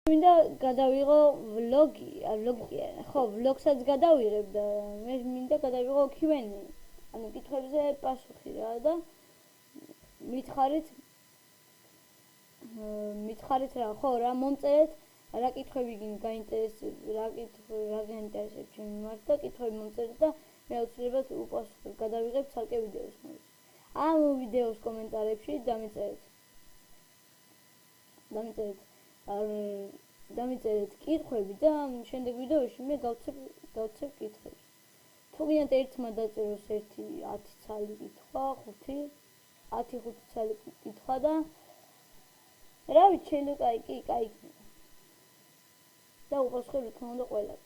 მინდა გადავიღო ვლოგი, ვლოგსაც გადავიღებ და მე მინდა გადავიღო Q&A. ანუ კითხვებზე პასუხი რა და მითხარით რა, ხო, რა მომწერეთ, რა კითხვები გაინტერესებს, რა გაინტერესებს ჩემი მიმართ და კითხვები მომწერეთ და მე აუცილებლად უპასუხებ, გადავიღებ ცალკე ვიდეოს. ამ ვიდეოს კომენტარებში დამიწერეთ კითხვები და შემდეგ ვიდეოში მე გავცებ კითხვებს. თუ გინდათ ერთმა დაწეროს 10 ცალი კითხვა, 5 ცალი კითხვა და რა ვიცი, შეიძლება კაი და უპასუხებ რა თქმა უნდა ყველას.